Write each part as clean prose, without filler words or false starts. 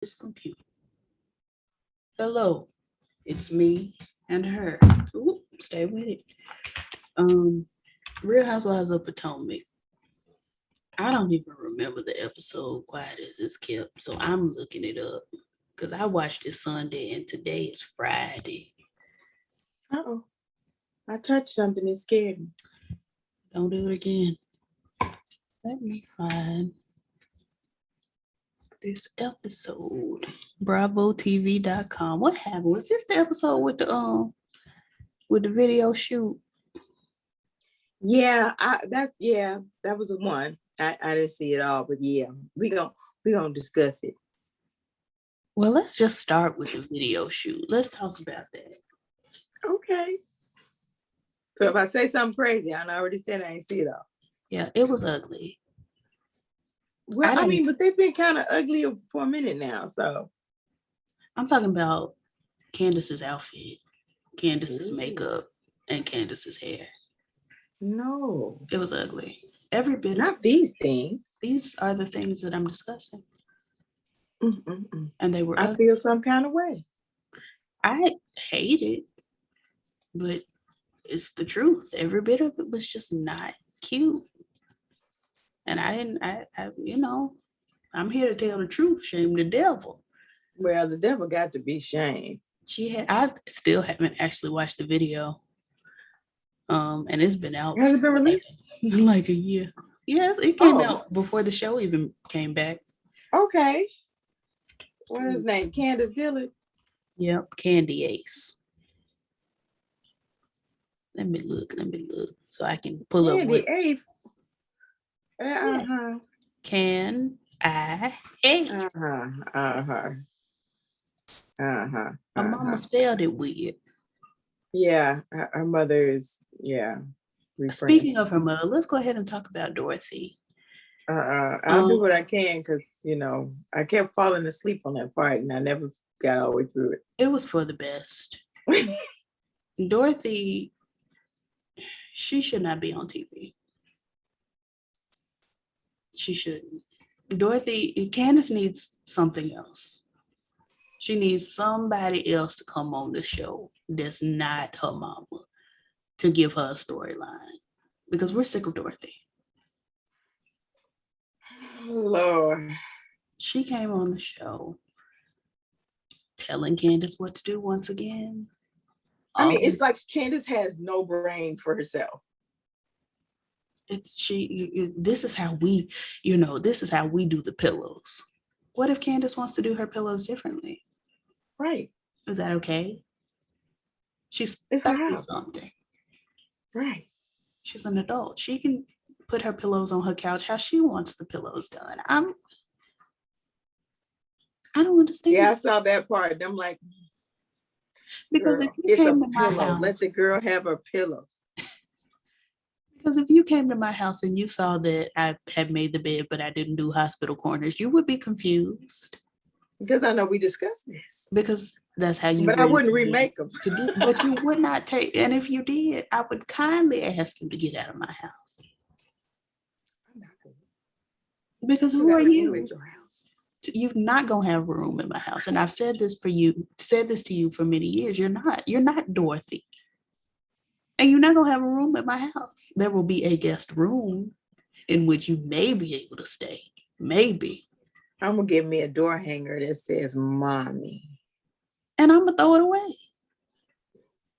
this computer. Hello, it's me and her. Ooh, stay with it. Real Housewives of Potomac. I don't even remember the episode Quiet as It's Kept, so I'm looking it up because I watched it Sunday and today is Friday. Uh-oh. I touched something and scared me. Don't do it again. Let me find this episode. BravoTV.com. What happened? Was this the episode with the video shoot? Yeah, that was the one. I didn't see it all, but yeah, we gonna discuss it. Well, let's just start with the video shoot. Let's talk about that. Okay. So if I say something crazy, I already said I ain't see it all. Yeah, it was ugly. Well, but they've been kind of ugly for a minute now. So I'm talking about Candace's outfit, Candace's makeup, and Candace's hair. No, it was ugly. Every bit. Not these things. These are the things that I'm discussing. Mm-mm-mm. And they were. I feel some kind of way. I hate it, but it's the truth. Every bit of it was just not cute. And I'm here to tell the truth. Shame the devil. Well, the devil got to be shamed. I still haven't actually watched the video. And it's been out. Has it been released? Like a year. Yeah, it came out before the show even came back. Okay. What is his name? Candace Dillard? Yep, Candy Ace. Let me look so I can pull up. Candy Ace. Can I Ace? My mama spelled it weird. Yeah, her mother is, yeah. Speaking of her mother, let's go ahead and talk about Dorothy. I'll do what I can because, I kept falling asleep on that part and I never got all the way through it. It was for the best. Dorothy, she should not be on TV. She shouldn't. Candace needs something else. She needs somebody else to come on the show that's not her mama to give her a storyline because we're sick of Dorothy. Lord. She came on the show telling Candace what to do once again. It's like Candace has no brain for herself. This is how we do the pillows. What if Candace wants to do her pillows differently? Right. Is that okay? She's 30-something. Right. She's an adult. She can put her pillows on her couch how she wants the pillows done. I don't understand. Yeah, I saw that part. I'm like, because if you came to my house, let the girl have her pillows. Because if you came to my house and you saw that I had made the bed, but I didn't do hospital corners, you would be confused. Because I know we discussed this. Because that's how you. But I wouldn't remake them. But you would not take. And if you did, I would kindly ask you to get out of my house. I'm not going. Because who are you? At your house. You're not gonna have room in my house, and I've said this to you for many years. You're not Dorothy. And you're not going to have a room at my house. There will be a guest room in which you may be able to stay. Maybe. I'm going to give me a door hanger that says mommy. And I'm going to throw it away.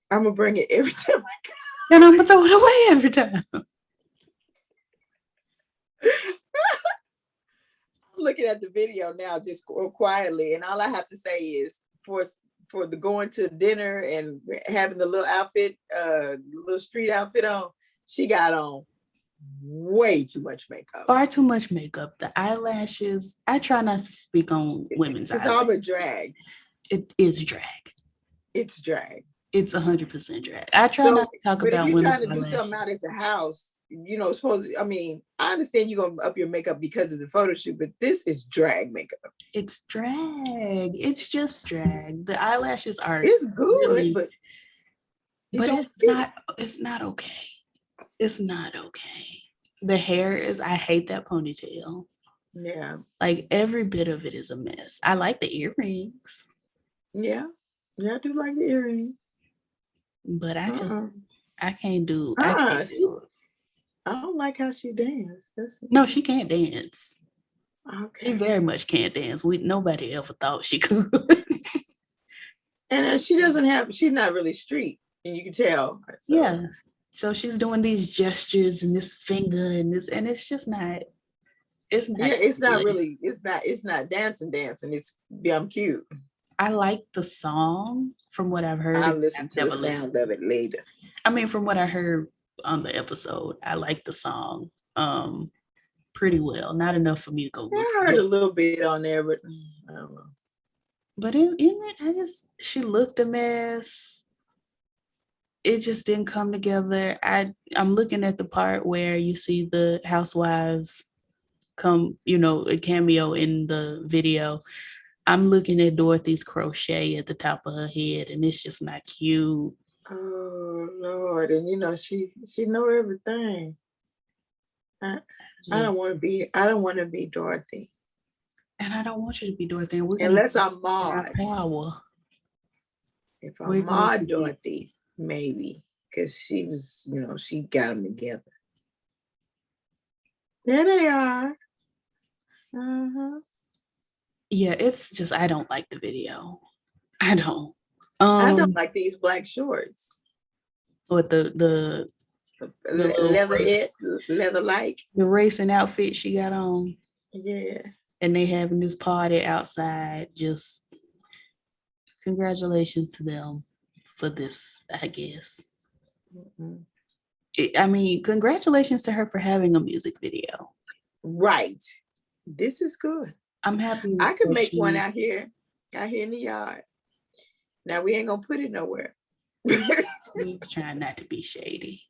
I'm going to bring it every time I come. And I'm going to throw it away every time. I'm looking at the video now just quietly. And all I have to say is for the going to dinner and having the little outfit, little street outfit on, she got on way too much makeup. Far too much makeup. The eyelashes. I try not to speak on women's eyelashes. It's all but drag. It is drag. It's drag. It's 100% drag. I try not to talk about women's eyelashes. But if you're trying to do something out at the house, I understand you're going to up your makeup because of the photo shoot, but this is drag makeup. It's drag. It's just drag. The eyelashes are. It's good, really, but it's not okay. It's not okay. The hair is. I hate that ponytail. Yeah. Like every bit of it is a mess. I like the earrings. Yeah. Yeah, I do like the earring. But I Uh-uh. can't do Uh-uh. it. I don't like how she danced. No, she can't dance. She Okay. very much can't dance. Nobody ever thought she could. And she's not really street, and you can tell. So. Yeah. So she's doing these gestures and this finger and this, and it's just not, it's not. Yeah, it's not good. really, it's not dancing. It's damn cute. I like the song from what I've heard. I'll listen to the never sound of it later. I mean, from what I heard on the episode, I like the song pretty well. Not enough for me to go look. I heard a little bit on there, but I don't know. But in it, she looked a mess. It just didn't come together. I'm looking at the part where you see the housewives come, a cameo in the video. I'm looking at Dorothy's crochet at the top of her head, and it's just not cute. Oh Lord, and she know everything. I don't want to be Dorothy. And I don't want you to be Dorothy. Unless I'm Maud. Power. If I'm Maud Dorothy, maybe. Because she was, she got them together. There they are. Uh-huh. Yeah, it's just, I don't like the video. I don't. I don't like these black shorts. With the leather like. The racing outfit she got on. Yeah. And they having this party outside. Just congratulations to them for this, I guess. Mm-hmm. Congratulations to her for having a music video. Right. This is good. I'm happy. I could make one out here in the yard. Now we ain't gonna put it nowhere. We're trying not to be shady.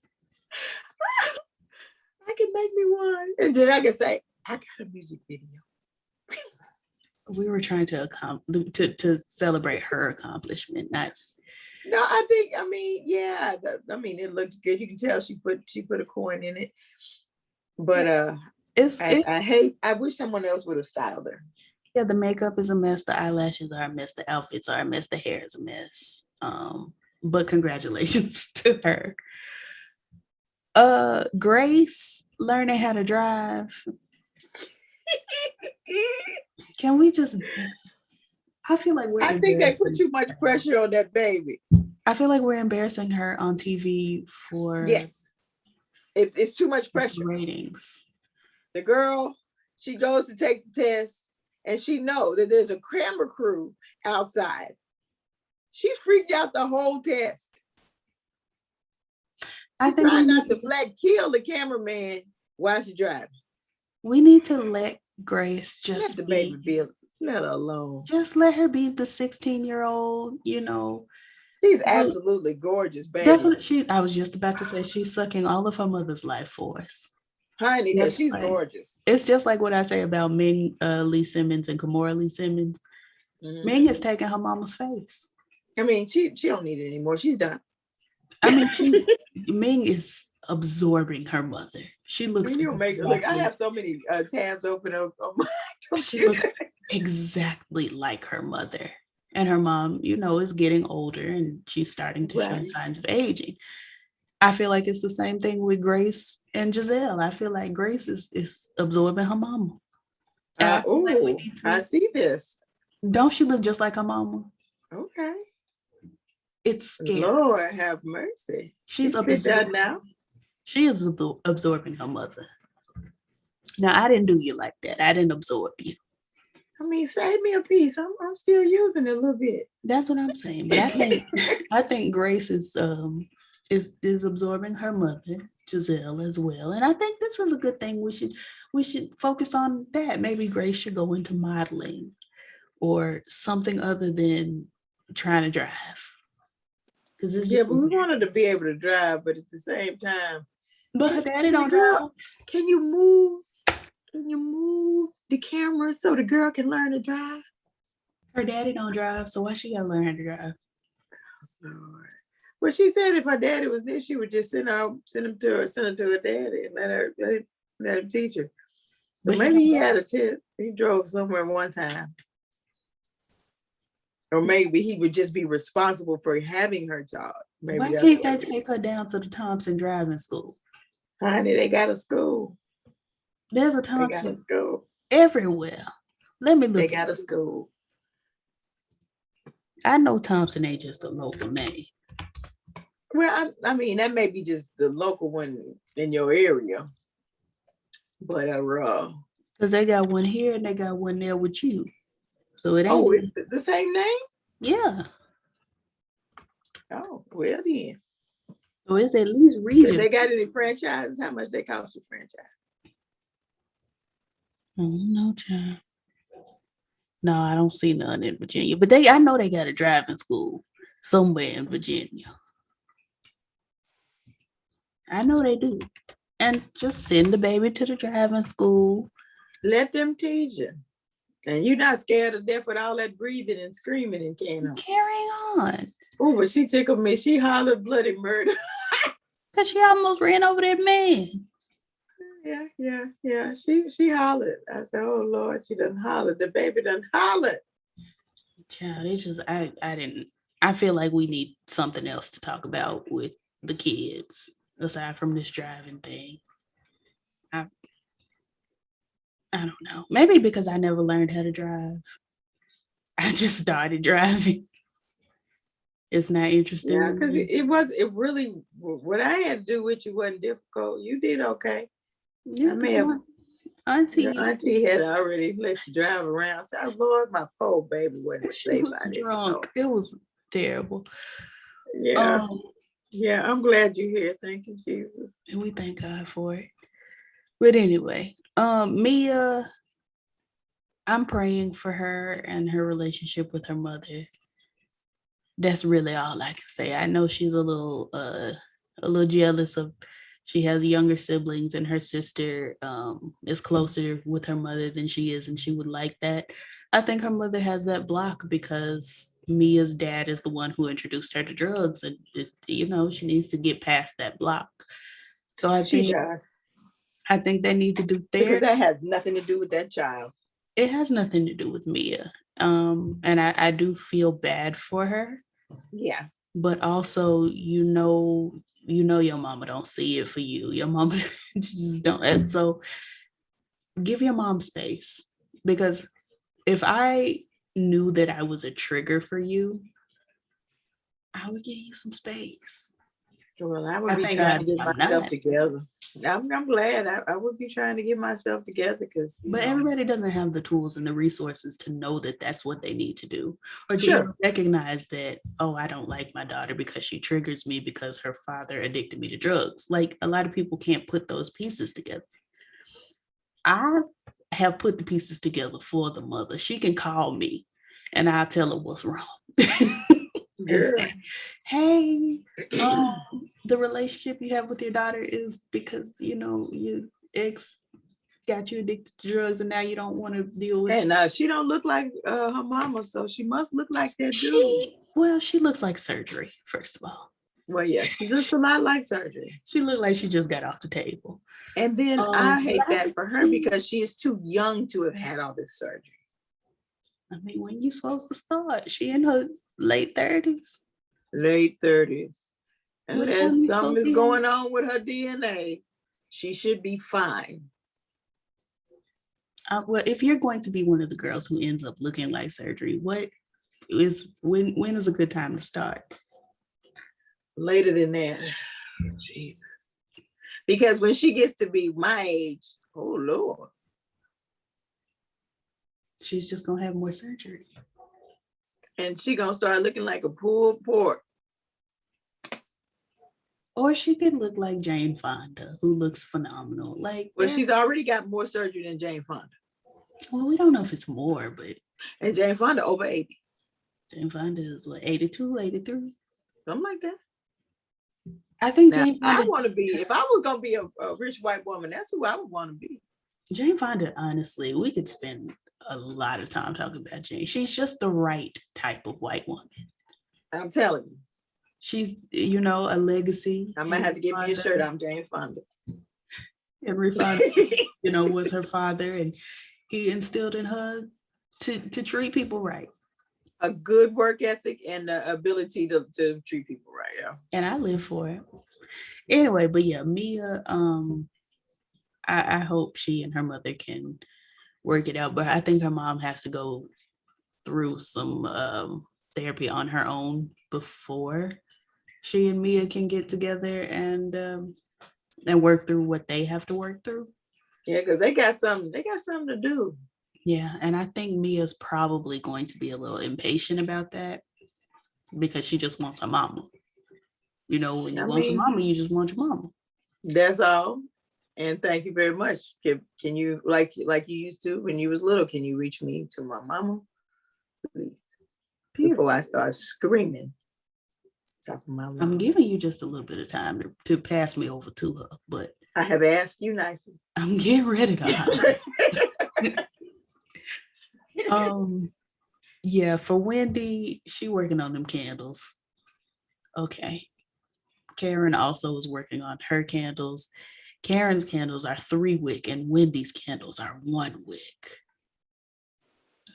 I can make me one. And then I can say, I got a music video. We were trying to celebrate her accomplishment, not. No, yeah. It looked good. You can tell she put a coin in it. But I wish someone else would have styled her. Yeah, the makeup is a mess, the eyelashes are a mess, the outfits are a mess, the hair is a mess. But congratulations to her. Grace learning how to drive. Can we just, I feel like I think they put too much pressure on that baby. I feel like we're embarrassing her on TV for. Yes. It's too much pressure. Ratings. The girl, she goes to take the test and she knows that there's a camera crew outside. She's freaked out the whole test. I think trying not to flat kill the cameraman while she's driving. We need to let Grace just let the baby be. Let her alone. Just let her be the 16-year-old, She's absolutely gorgeous, baby. That's what I was just about to say. She's sucking all of her mother's life force. Honey, yes, she's gorgeous. It's just like what I say about Ming Lee Simmons and Kimora Lee Simmons. Mm-hmm. Ming is taking her mama's face. She don't need it anymore. She's done. Ming is absorbing her mother. She looks. Look, I have so many tabs open up on my computer. She looks exactly like her mother. And her mom, is getting older and she's starting to show signs of aging. I feel like it's the same thing with Grace and Giselle. I feel like Grace is absorbing her mama. I see this. Don't she look just like her mama? Okay. It's scary. Lord have mercy. She's absorbing now. She is absorbing her mother. Now, I didn't do you like that. I didn't absorb you. Save me a piece. I'm still using it a little bit. That's what I'm saying. But I think Grace is absorbing her mother, Giselle, as well. And I think this is a good thing. We should focus on that. Maybe Grace should go into modeling or something other than trying to drive. But we wanted to be able to drive, but at the same time. But her daddy don't drive. Can you move the camera so the girl can learn to drive? Her daddy don't drive, so why she gotta learn how to drive? Lord. Well, she said if her daddy was there, she would just send him to her daddy and let him teach her. But maybe he had a tip. He drove somewhere one time. Or maybe he would just be responsible for having her taught. Maybe why can't they take her down to the Thompson driving school? Honey, they got a school. There's a They got Thompson a school. everywhere. Let me look. They got a school. I know Thompson ain't just a local name. Well, I mean, that may be just the local one in your area. But because they got one here and they got one there with you. So it ain't. Oh, it's the same name? Yeah. Oh, well then. So it's at least regional. They got any franchises? How much they cost to franchise? I don't know, child. No, I don't see none in Virginia. But I know they got a driving school somewhere in Virginia. I know they do. And just send the baby to the driving school. Let them teach you. And you're not scared to death with all that breathing and screaming and carrying on. Carrying on. Oh, but she tickled me. She hollered bloody murder. Because she almost ran over that man. Yeah. She hollered. I said, oh Lord, she done hollered. The baby done hollered. Child, it's just I feel like we need something else to talk about with the kids aside from this driving thing. I don't know. Maybe because I never learned how to drive. I just started driving. It's not interesting. Yeah, because it really, what I had to do with you wasn't difficult. You did okay. Yeah, your auntie had already let you drive around. So, Lord, my poor baby wasn't safe. She was drunk. It was terrible. Yeah. Yeah, I'm glad you're here. Thank you, Jesus. And we thank God for it. But anyway, Mia, I'm praying for her and her relationship with her mother. That's really all I can say. I know she's a little jealous of. She has younger siblings, and her sister is closer with her mother than she is, and she would like that. I think her mother has that block because Mia's dad is the one who introduced her to drugs, and she needs to get past that block. So I think they need to do therapy. Because that has nothing to do with that child. It has nothing to do with Mia. And I do feel bad for her. Yeah. But also, you know your mama don't see it for you. Your mama just don't. And so give your mom space. Because if I knew that I was a trigger for you, I would give you some space. Well, I would be trying to get myself together. I'm glad I would be trying to get myself together because. But everybody doesn't have the tools and the resources to know that that's what they need to do, or to recognize that, oh, I don't like my daughter because she triggers me because her father addicted me to drugs. Like a lot of people can't put those pieces together. I have put the pieces together for the mother. She can call me, and I'll tell her what's wrong. Say, hey, the relationship you have with your daughter is because your ex got you addicted to drugs, and now you don't want to deal with it. And she don't look like her mama, so she must look like that dude. She looks like surgery, first of all. Well, yeah, she looks a lot like surgery. She looked like she just got off the table. And then I hate that for her because she is too young to have had all this surgery. I mean, when you supposed to start? She in her late 30s. Late 30s. Unless something is going on with her DNA, she should be fine. Well, if you're going to be one of the girls who ends up looking like surgery, when is a good time to start? Later than that. Jesus. Because when she gets to be my age, oh Lord. She's just gonna have more surgery. And she gonna start looking like a pulled pork. Or she could look like Jane Fonda, who looks phenomenal. Well, she's already got more surgery than Jane Fonda. Well, we don't know if it's more, but. And Jane Fonda over 80. Jane Fonda is what, 82, 83? Something like that. I think Jane Fonda. I want to be, if I was gonna be a rich white woman, that's who I would want to be. Jane Fonda, honestly, we could spend a lot of time talking about Jane. She's just the right type of white woman. I'm telling you. She's, a legacy. I might have to give me a shirt. I'm Jane Fonda. Henry Fonda, was her father, and he instilled in her to treat people right. A good work ethic and the ability to treat people right. Yeah. And I live for it. Anyway, but yeah, Mia, I hope she and her mother can work it out. But I think her mom has to go through some therapy on her own before she and Mia can get together and work through what they have to work through. Yeah, because they got something to do. Yeah, and I think Mia's probably going to be a little impatient about that because she just wants her mama. When you want your mama, you just want your mama. That's all. And thank you very much. Can you, like you used to when you was little, can you reach me to my mama, please? Before I start screaming. I'm giving you just a little bit of time to pass me over to her, but I have asked you nicely. I'm getting ready to. Yeah, for Wendy, she working on them candles. Okay. Karen also is working on her candles. Karen's candles are 3 wick and Wendy's candles are 1 wick.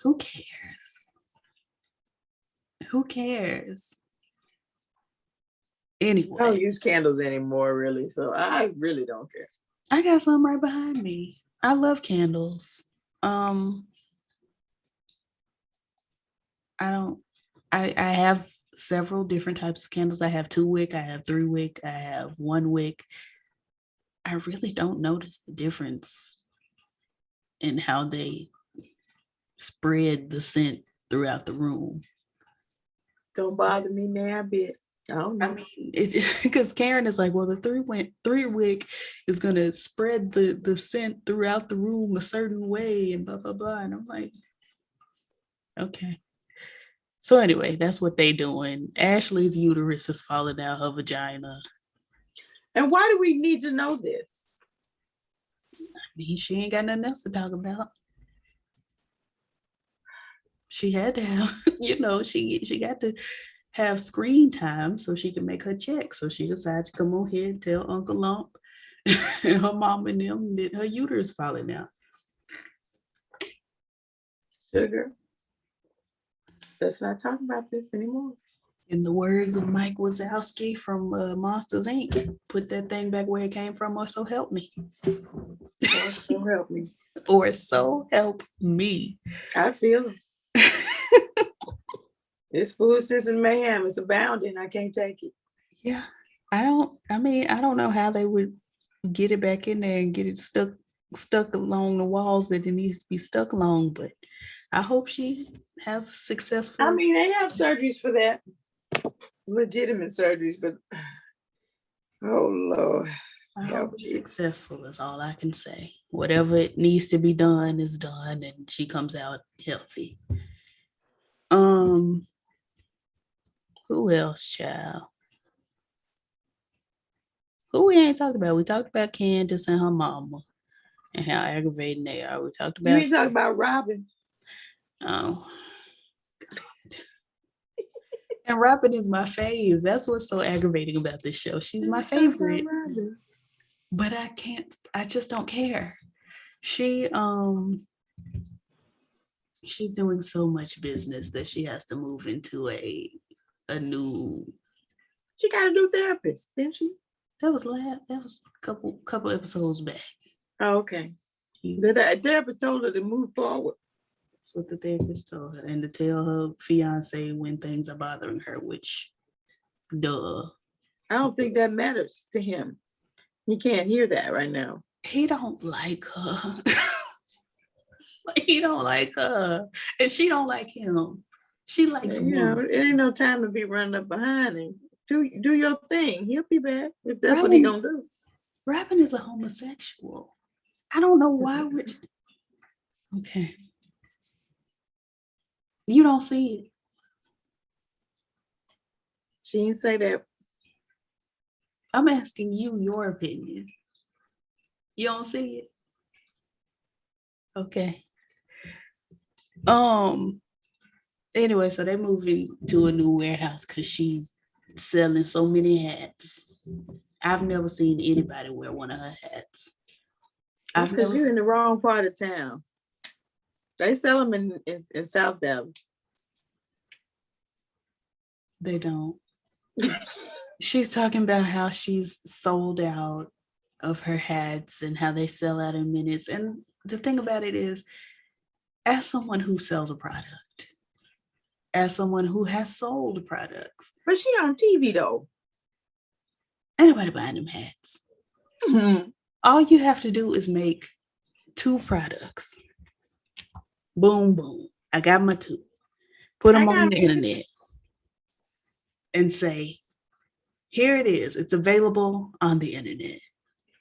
Who cares? Who cares? Anyway. I don't use candles anymore, really, so I really don't care. I got some right behind me. I love candles. I have several different types of candles. I have 2 wick, I have 3 wick, I have 1 wick. I really don't notice the difference in how they spread the scent throughout the room. Don't bother me now a bit. I don't know. I mean, it's because Karen is like, well, the 3 wick is gonna spread the scent throughout the room a certain way and blah blah blah. And I'm like, okay. So anyway, that's what they doing. Ashley's uterus is falling out her vagina. And why do we need to know this? I mean, she ain't got nothing else to talk about. She had to have, she got to have screen time so she can make her check. So she decided to come on here and tell Uncle Lump and her mom and them that her uterus falling out. Sugar, let's not talk about this anymore. In the words of Mike Wazowski from Monsters Inc., put that thing back where it came from, or so help me. Or so help me. Or so help me. I feel it. This foolishness and mayhem is abounding. I can't take it. Yeah. I don't know how they would get it back in there and get it stuck along the walls that it needs to be stuck along, but I hope she has a successful. I mean, they have surgeries for that. Legitimate surgeries, but oh Lord. I hope it's successful is all I can say. Whatever it needs to be done is done and she comes out healthy. Who else, child? Who we ain't talked about? We talked about Candace and her mama and how aggravating they are. We talked about. You ain't talking about Robin. Oh. And Robin is my fave. That's what's so aggravating about this show. She's my favorite. But I just don't care. She's doing so much business that she has to move into a new. She got a new therapist, didn't she? That was a couple episodes back. Oh, okay. The therapist told her to move forward. That's what the therapist told her, and to tell her fiance when things are bothering her, which, duh. I don't think that matters to him. He can't hear that right now. He don't like her. He don't like her, and she don't like him. She likes it ain't no time to be running up behind him. Do your thing. He'll be back if that's what he gonna do. Robin is a homosexual. I don't know why. Okay. You don't see it. She didn't say that. I'm asking you your opinion. You don't see it? Okay. Anyway, so they're moving to a new warehouse because she's selling so many hats. I've never seen anybody wear one of her hats. That's because you're in the wrong part of town. They sell them in South Dallas. They don't. She's talking about how she's sold out of her hats and how they sell out in minutes. And the thing about it is, as someone who sells a product, as someone who has sold products. But she on TV though. Anybody buying them hats? Mm-hmm. All you have to do is make 2 products. Boom, boom. I got my 2. Put them on the internet and say, here it is. It's available on the internet.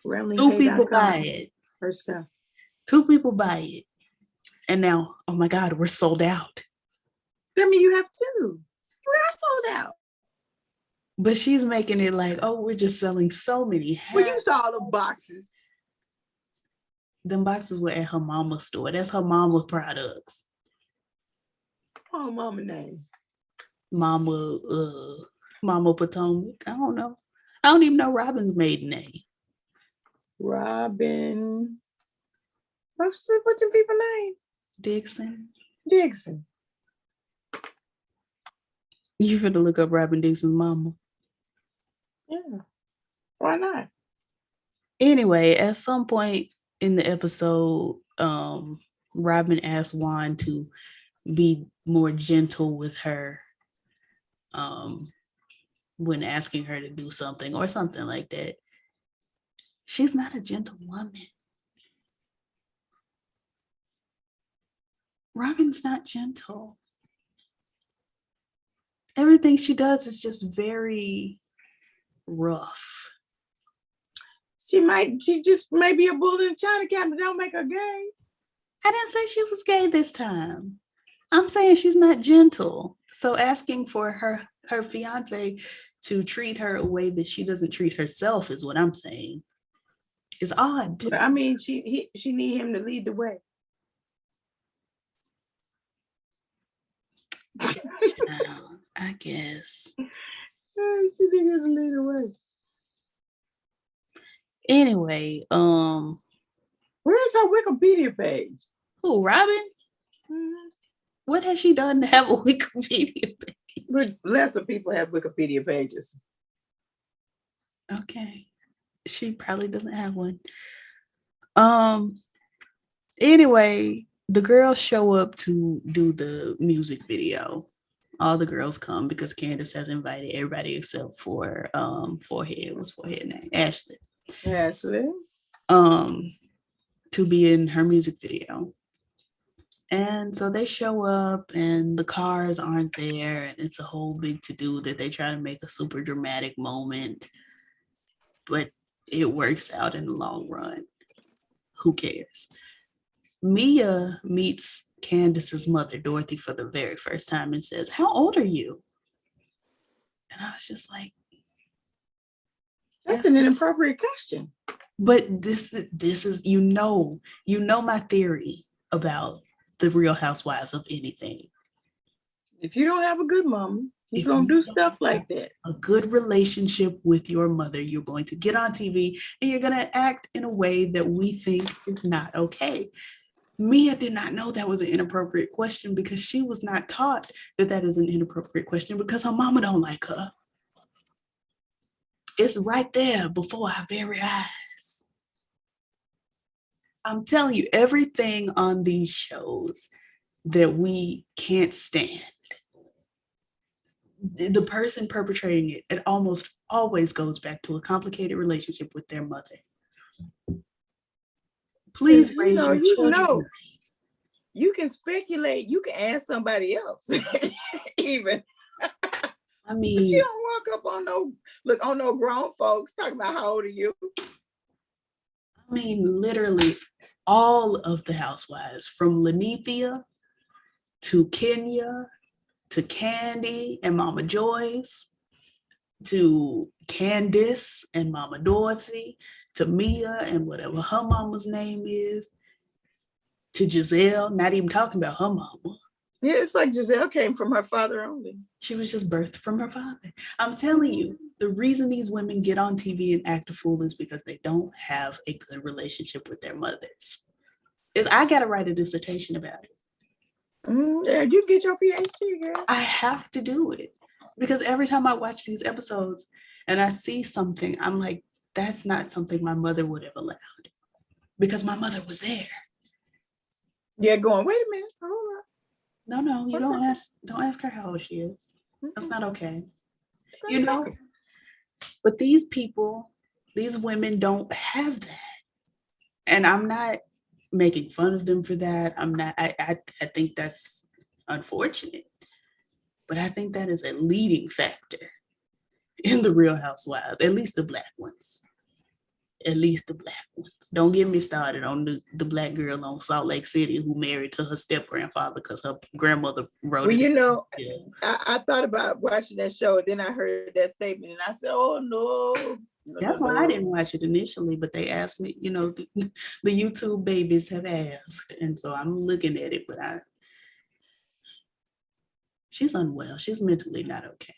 2 people buy it. First stuff. 2 people buy it. And now, oh my God, we're sold out. I mean, you have 2. We are sold out. But she's making it like, oh, we're just selling so many hats. Well, you saw the boxes. Them boxes were at her mama's store. That's her mama's products. Oh, mama name. Mama Potomac. I don't know. I don't even know Robin's maiden name. Robin. What's your people's name? Dixon. You finna look up Robin Dixon's mama. Yeah. Why not? Anyway, at some point in the episode, Robin asked Juan to be more gentle with her when asking her to do something or something like that. She's not a gentle woman. Robin's not gentle. Everything she does is just very rough. She just may be a bull in a china cabinet. Don't make her gay. I didn't say she was gay this time. I'm saying she's not gentle. So asking for her fiance to treat her a way that she doesn't treat herself is what I'm saying. Is odd. But I mean, she need him to lead the way. I guess. She need him to lead the way. Anyway, where's her Wikipedia page? Who, Robin? Mm-hmm. What has she done to have a Wikipedia page? But lesser people have Wikipedia pages. Okay. She probably doesn't have one. Anyway, the girls show up to do the music video. All the girls come because Candace has invited everybody except for Forehead. What's Forehead name? Ashley. To be in her music video. And so they show up and the cars aren't there, and it's a whole big to-do that they try to make a super dramatic moment, but it works out in the long run. Who cares? Mia meets Candace's mother, Dorothy, for the very first time and says, "How old are you?" And I was just like, that's an inappropriate question. But this is, you know my theory about the Real Housewives of anything. If you don't have a good mom, you're going to do stuff like that. A good relationship with your mother, you're going to get on TV and you're going to act in a way that we think is not okay. Mia did not know that was an inappropriate question because she was not taught that is an inappropriate question because her mama don't like her. It's right there before our very eyes. I'm telling you, everything on these shows that we can't stand, the person perpetrating it almost always goes back to a complicated relationship with their mother. Please raise your children. You can speculate. You can ask somebody else, even. I mean, but you don't walk up on no grown folks talking about how old are you. I mean, literally all of the housewives, from Lenithia to Kenya to Candy and Mama Joyce to Candice and Mama Dorothy to Mia and whatever her mama's name is, to Giselle, not even talking about her mama. Yeah, it's like Giselle came from her father only. She was just birthed from her father. I'm telling you, the reason these women get on TV and act a fool is because they don't have a good relationship with their mothers. I got to write a dissertation about it. Yeah, you get your PhD, girl. I have to do it because every time I watch these episodes and I see something, I'm like, that's not something my mother would have allowed because my mother was there. Yeah, going, wait a minute, hold up. No, you don't ask her how old she is. That's not okay. You know, but these people, these women don't have that. And I'm not making fun of them for that. I think that's unfortunate. But I think that is a leading factor in the Real Housewives, at least the black ones. At least the black ones. Don't get me started on the black girl on Salt Lake City who married to her step grandfather because her grandmother wrote well, it. You know, yeah. I thought about watching that show, and then I heard that statement, and I said, "Oh no." That's why I didn't watch it initially, but they asked me. You know, the YouTube babies have asked, and so I'm looking at it. But she's unwell. She's mentally not okay.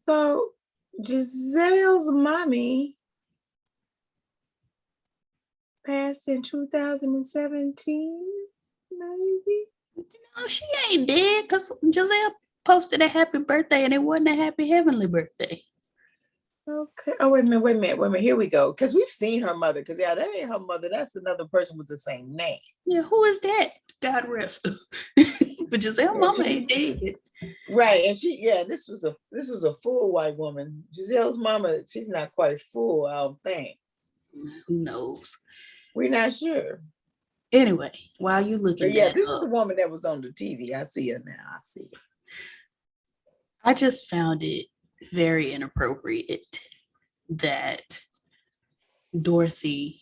So Giselle's mommy passed in 2017, maybe? No, she ain't dead because Giselle posted a happy birthday and it wasn't a happy heavenly birthday. Okay. Oh, wait a minute. Here we go. Because we've seen her mother. Because that ain't her mother. That's another person with the same name. Yeah, who is that? God rest her. But Giselle's mama ain't dead. Right. And this was a full white woman. Giselle's mama, she's not quite full, I don't think. Who knows? We're not sure. Anyway, while you looking this is the woman that was on the TV. I see her now. I see her. I just found it very inappropriate that Dorothy,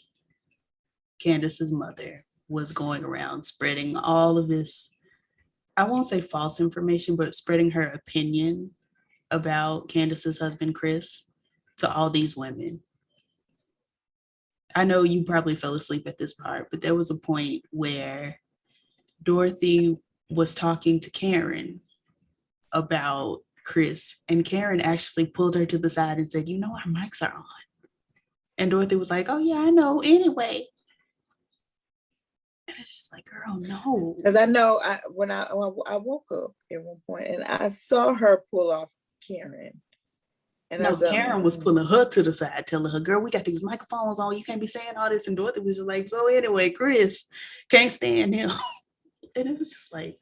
Candace's mother, was going around spreading all of this, I won't say false information, but spreading her opinion about Candace's husband, Chris, to all these women. I know you probably fell asleep at this part, but there was a point where Dorothy was talking to Karen about Chris, and Karen actually pulled her to the side and said, our mics are on. And Dorothy was like, oh yeah, I know, anyway. And it's just like, girl, no. Because I know when I woke up at one point and I saw her pull off Karen. And Karen was pulling her to the side, telling her, girl, we got these microphones on. You can't be saying all this. And Dorothy was just like, so anyway, Chris, can't stand him. And it was just like,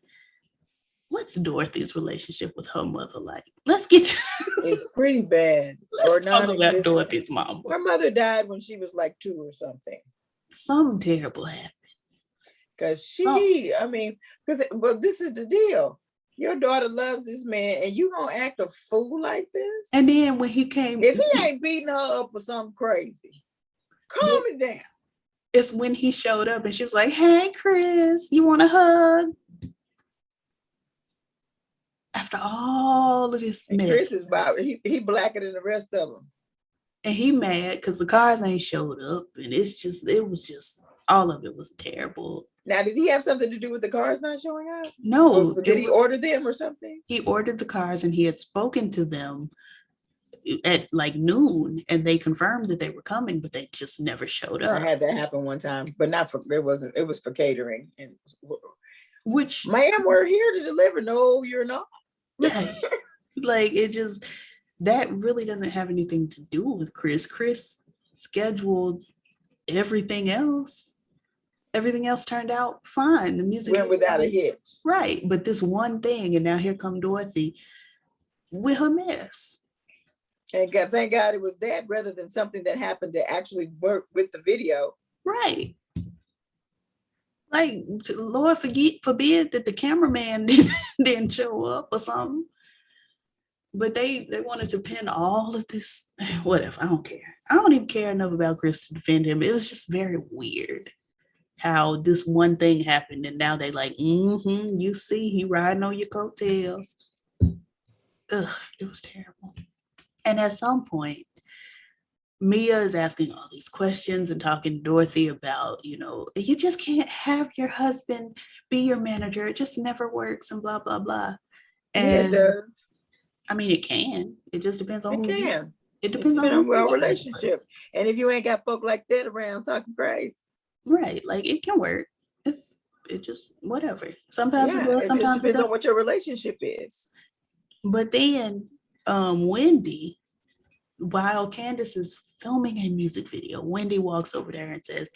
what's Dorothy's relationship with her mother like? Let's get to it's pretty bad. Let's talk about Dorothy's mom. Her mother died when she was like 2 or something. Something terrible happened. Because this is the deal. Your daughter loves this man and you gonna act a fool like this? And then when he came, if he ain't beating her up or something crazy, calm it down. It's when he showed up and she was like, hey, Chris, you want a hug? After all of this mess. Chris is about, he blacker than the rest of them. And he mad because the cars ain't showed up. And it was just, all of it was terrible. Now, did he have something to do with the cars not showing up? No. Or did he order them or something? He ordered the cars and he had spoken to them at like noon and they confirmed that they were coming, but they just never showed up. I had that happen one time, but it was for catering. And which, ma'am, we're here to deliver. No, you're not. Right. Like that really doesn't have anything to do with Chris. Chris scheduled everything else. Everything else turned out fine. The music went without a hitch. Right. But this one thing, and now here come Dorothy with her mess. And thank God it was that rather than something that happened to actually work with the video. Right. Like, Lord forbid that the cameraman didn't show up or something. But they wanted to pin all of this. Whatever. I don't care. I don't even care enough about Chris to defend him. It was just very weird how this one thing happened and now they like, you see, he riding on your coattails. Ugh, it was terrible. And at some point, Mia is asking all these questions and talking to Dorothy about, you just can't have your husband be your manager. It just never works and blah, blah, blah. Yeah, it And does. I mean, it can. It just depends on It who can. It depends on who your relationship. And if you ain't got folk like that around talking crazy. Right. Like it can work. It just whatever. Sometimes it does, it sometimes just depends on what your relationship is. But then Wendy, while Candace is filming a music video, Wendy walks over there and says,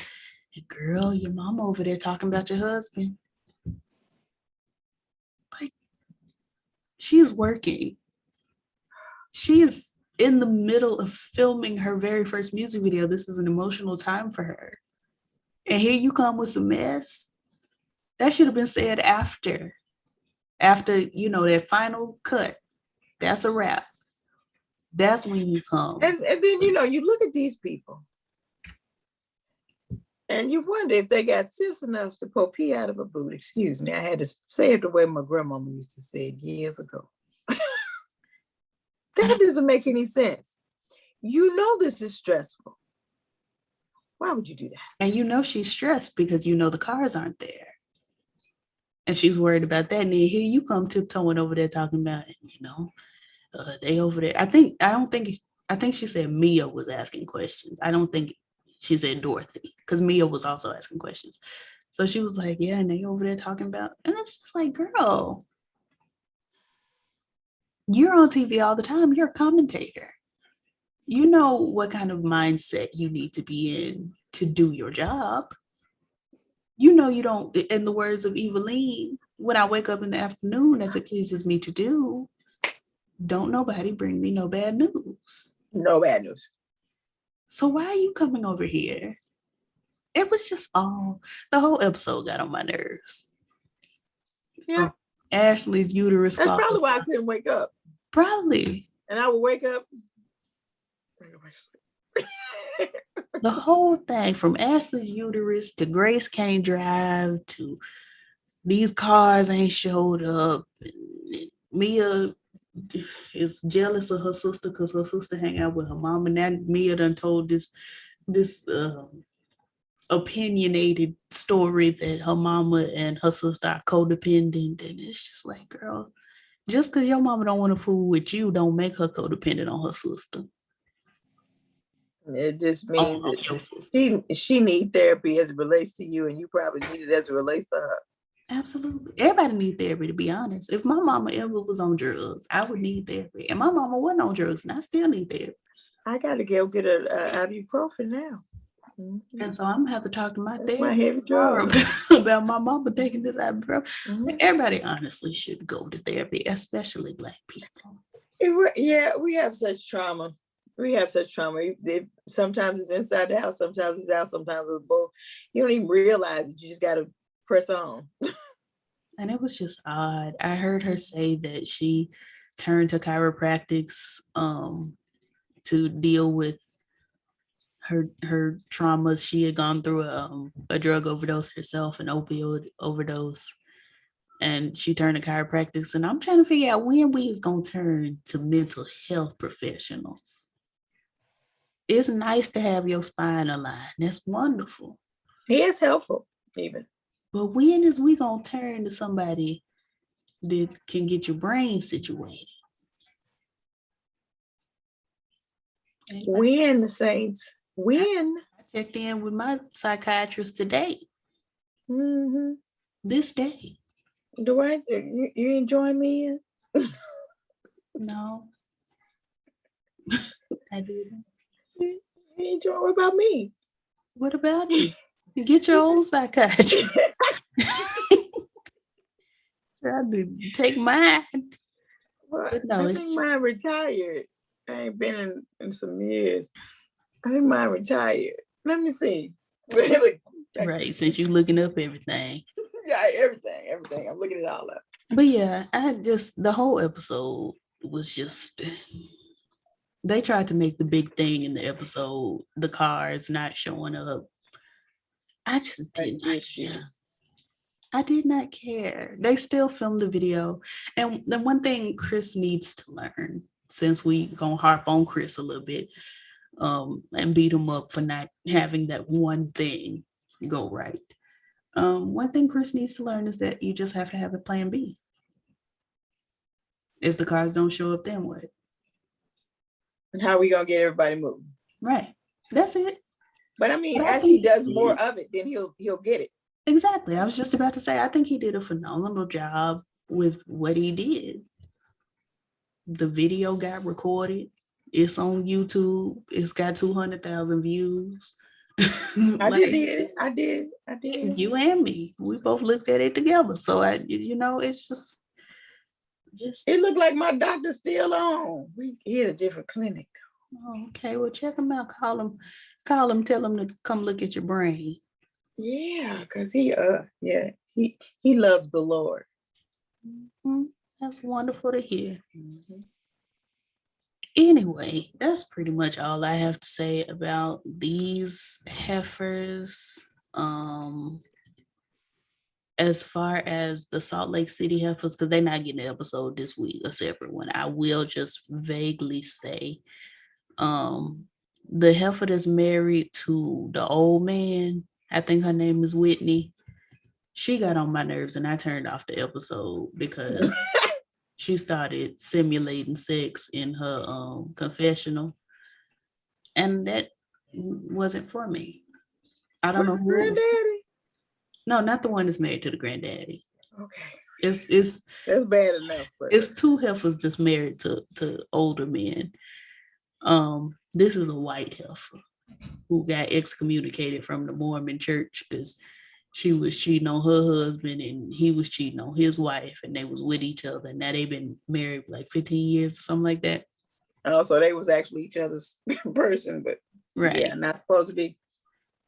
"Girl, your mama over there talking about your husband." Like, she's working. She is in the middle of filming her very first music video. This is an emotional time for her. And here you come with some mess. That should have been said after, that final cut. That's a wrap. That's when you come. And then, you look at these people and you wonder if they got sense enough to pull pee out of a boot. Excuse me. I had to say it the way my grandmama used to say it years ago. That doesn't make any sense. This is stressful. Why would you do that? And she's stressed because the cars aren't there. And she's worried about that. And then here you come tiptoeing over there talking about, they over there. I think she said Mia was asking questions. I don't think she said Dorothy, because Mia was also asking questions. So she was like, yeah, and they over there talking about, and it's just like, girl, you're on TV all the time. You're a commentator. You know what kind of mindset you need to be in to do your job. You don't, in the words of Eveline, when I wake up in the afternoon, as it pleases me to do, don't nobody bring me no bad news. No bad news. So why are you coming over here? It was just the whole episode got on my nerves. Yeah. Ashley's uterus. That's probably why I couldn't wake up. Probably. And I would wake up. The whole thing, from Ashley's uterus to Grace can't drive to these cars ain't showed up. Mia is jealous of her sister because her sister hang out with her mom, and that Mia done told this opinionated story that her mama and her sister are codependent, and it's just like, girl, just because your mama don't want to fool with you don't make her codependent on her sister. It just means that she needs therapy as it relates to you, and you probably need it as it relates to her. Absolutely. Everybody needs therapy, to be honest. If my mama ever was on drugs, I would need therapy. And my mama wasn't on drugs, and I still need therapy. I got to go get an ibuprofen now. Mm-hmm. And so I'm going to have to talk to my therapist about my mama taking this ibuprofen. Mm-hmm. Everybody honestly should go to therapy, especially Black people. We have such trauma. Sometimes it's inside the house, sometimes it's out, sometimes it's both. You don't even realize it. You just got to press on. And it was just odd. I heard her say that she turned to chiropractics to deal with her traumas. She had gone through a drug overdose herself, an opioid overdose, and she turned to chiropractics. And I'm trying to figure out when we is going to turn to mental health professionals. It's nice to have your spine aligned. That's wonderful. Yeah, it's helpful even. But when is we going to turn to somebody that can get your brain situated? When, Saints? When? I checked in with my psychiatrist today. Mm-hmm. This day. You ain't join me in? No. I didn't. You ain't join. What about me? What about you? Get your own psychiatrist. Try to take mine. Well, no, I think mine retired. I ain't been in some years. I think mine retired. Let me see. Right, since you're looking up everything. Yeah, everything. I'm looking it all up. But yeah, the whole episode was just, they tried to make the big thing in the episode, the cars not showing up. I just did not care. I did not care. They still filmed the video. And the one thing Chris needs to learn, since we gonna harp on Chris a little bit, and beat them up for not having that one thing go right. One thing Chris needs to learn is that you just have to have a plan B. If the cars don't show up, then what? And how are we gonna get everybody moving? Right. That's it. But I mean, as he does more of it, then he'll get it. Exactly. I was just about to say, I think he did a phenomenal job with what he did. The video got recorded. It's on YouTube. It's got 200,000 views. I did. You and me. We both looked at it together. So it's just it looked like my doctor's still on. He had a different clinic. Oh, okay. Well, check him out. Call him, tell him to come look at your brain. Yeah, because he loves the Lord. Mm-hmm. That's wonderful to hear. Mm-hmm. Anyway, that's pretty much all I have to say about these heifers. As far as the Salt Lake City heifers, because they're not getting an episode this week, a separate one, I will just vaguely say, the heifer that's married to the old man, I think her name is Whitney, she got on my nerves and I turned off the episode because she started simulating sex in her confessional, and that wasn't for me. I don't know who. Granddaddy? No, not the one that's married to the granddaddy. Okay. It's that's bad enough. But it's two heifers that's married to older men. This is a white heifer who got excommunicated from the Mormon church because she was cheating on her husband and he was cheating on his wife, and they was with each other. Now they've been married like 15 years or something like that. Oh, so they was actually each other's person, but right. Yeah, not supposed to be.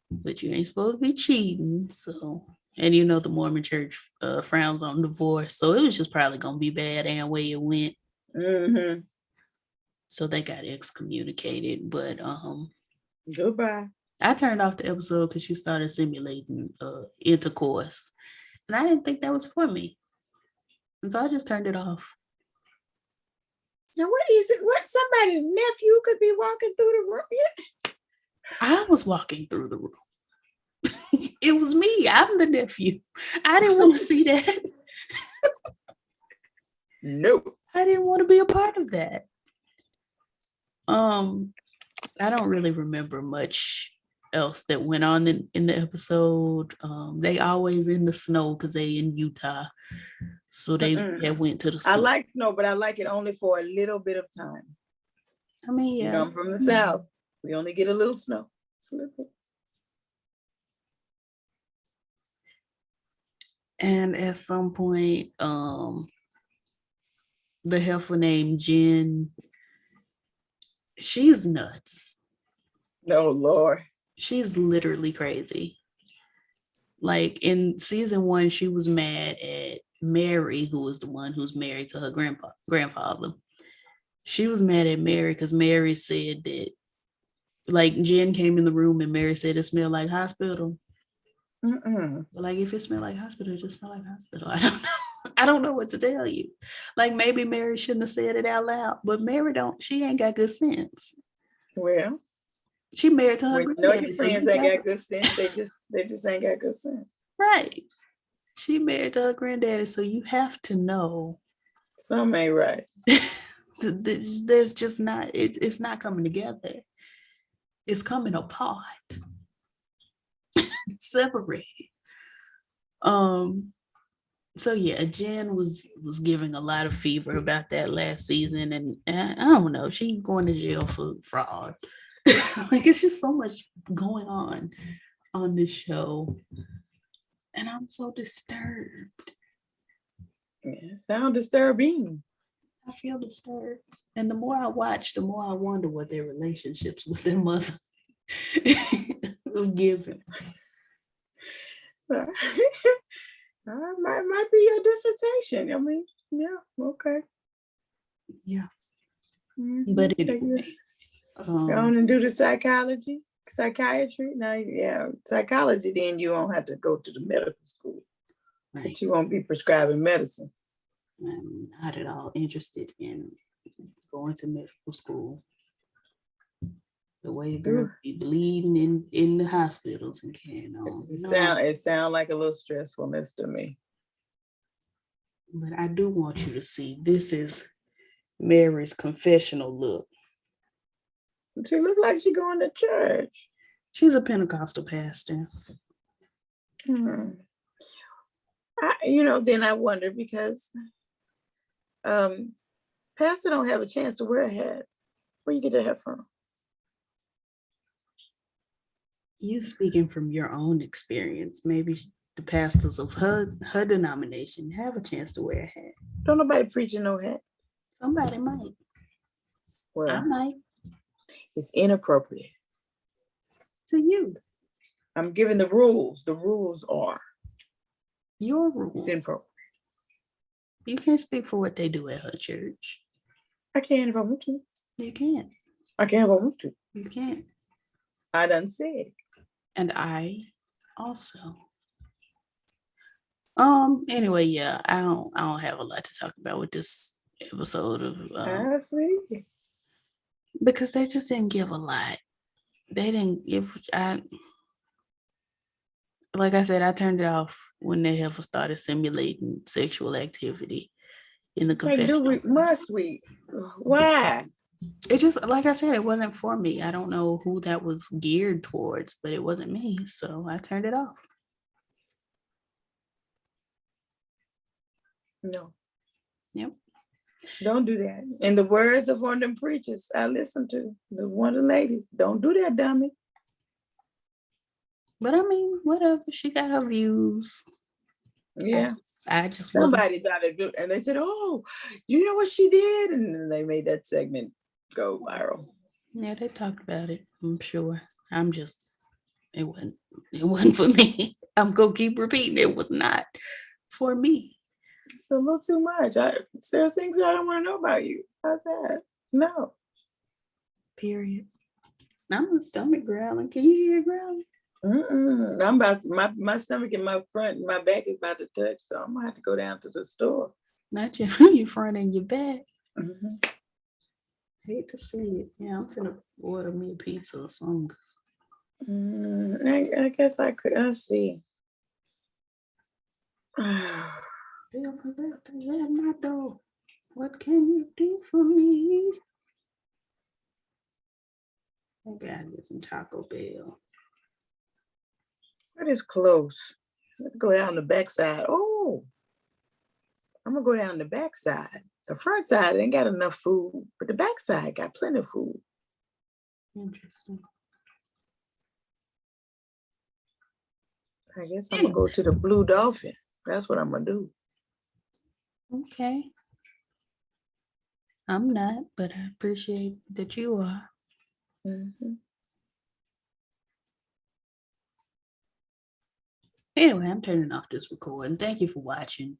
But you ain't supposed to be cheating. So, and the Mormon church frowns on divorce. So it was just probably going to be bad and way it went. Mm-hmm. So they got excommunicated. But goodbye. I turned off the episode because you started simulating intercourse. And I didn't think that was for me. And so I just turned it off. Now, what is it? What, somebody's nephew could be walking through the room? Yeah. I was walking through the room. It was me. I'm the nephew. I didn't want to see that. Nope. I didn't want to be a part of that. I don't really remember much else that went on in the episode. They always in the snow because they in Utah. So they went to the I like snow, but I like it only for a little bit of time. I mean, yeah. I'm from the South. We only get a little snow. And at some point, the heifer named Jen, she's nuts. Oh, Lord. She's literally crazy. Like in season 1, she was mad at Mary, who was the one who's married to her grandfather. She was mad at Mary because Mary said that, like, Jen came in the room and Mary said it smelled like hospital. But like, if it smelled like hospital, it just smelled like hospital. I don't know. I don't know what to tell you. Like, maybe Mary shouldn't have said it out loud, but Mary she ain't got good sense. Well, she married to her granddaddy. Your friends that got good sense, they just ain't got good sense. Right. She married to her granddaddy, so you have to know. Some ain't right. There's just not, it's not coming together. It's coming apart. Separated. So yeah, Jen was giving a lot of fever about that last season, and I don't know, she's going to jail for fraud. Like, it's just so much going on this show, and I'm so disturbed. Yeah, it sounds disturbing. I feel disturbed, and the more I watch, the more I wonder what their relationships with their mother was given. Might be your dissertation. I mean, yeah, okay. Yeah. But anyway. Go on and do the psychiatry. Now, yeah, psychology, then you won't have to go to the medical school. Right. But you won't be prescribing medicine. I'm not at all interested in going to medical school. The way the girl be bleeding in the hospitals and carrying on. It sound like a little stressfulness to me. But I do want you to see, this is Mary's confessional look. She look like she going to church. She's a Pentecostal pastor. Then I wonder because pastor don't have a chance to wear a hat. Where you get that hat from? You speaking from your own experience. Maybe the pastors of her denomination have a chance to wear a hat. Don't nobody preaching no hat. Somebody might. Well, I might. It's inappropriate. To you. I'm giving the rules. The rules are. Your rules. It's inappropriate. You can't speak for what they do at her church. I can't if I want to. You can't. I can't if I want to. You can't. I done said. And I also. Anyway, yeah, I don't have a lot to talk about with this episode of I see. Because they just didn't give a lot. They didn't give. Like I said, I turned it off when they have started simulating sexual activity in the confessional. Must we? Why? It just, like I said, it wasn't for me. I don't know who that was geared towards, but it wasn't me, so I turned it off. No. Yep. Don't do that. In the words of one of them preachers I listen to, one of the ladies, don't do that, dummy. But I mean, whatever. She got her views. Yeah. I just somebody thought it, and they said, "Oh, you know what she did?" And then they made that segment go viral. Yeah, they talked about it. I'm sure. It wasn't for me. I'm gonna keep repeating it was not for me. It's a little too much. There's things I don't want to know about you. How's that? No. Period. I'm stomach growling. Can you hear it growling? I'm about to, my stomach and my front and my back is about to touch, so I'm gonna have to go down to the store. Not your front and your back. Mm-hmm. Hate to see it. Yeah, I'm gonna order me a pizza or something. I guess I could. Let's see. Let my door. What can you do for me? Maybe I get some Taco Bell. That is close. Let's go down the back side. Oh, I'm gonna go down the back side. The front side ain't got enough food, but the back side got plenty of food. Interesting. I guess I'm gonna go to the Blue Dolphin. That's what I'm gonna do. Okay. I'm not, but I appreciate that you are. Mm-hmm. Anyway, I'm turning off this recording. Thank you for watching.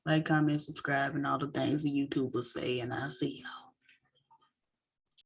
Like, comment, subscribe, and all the things the YouTubers say, and I'll see y'all.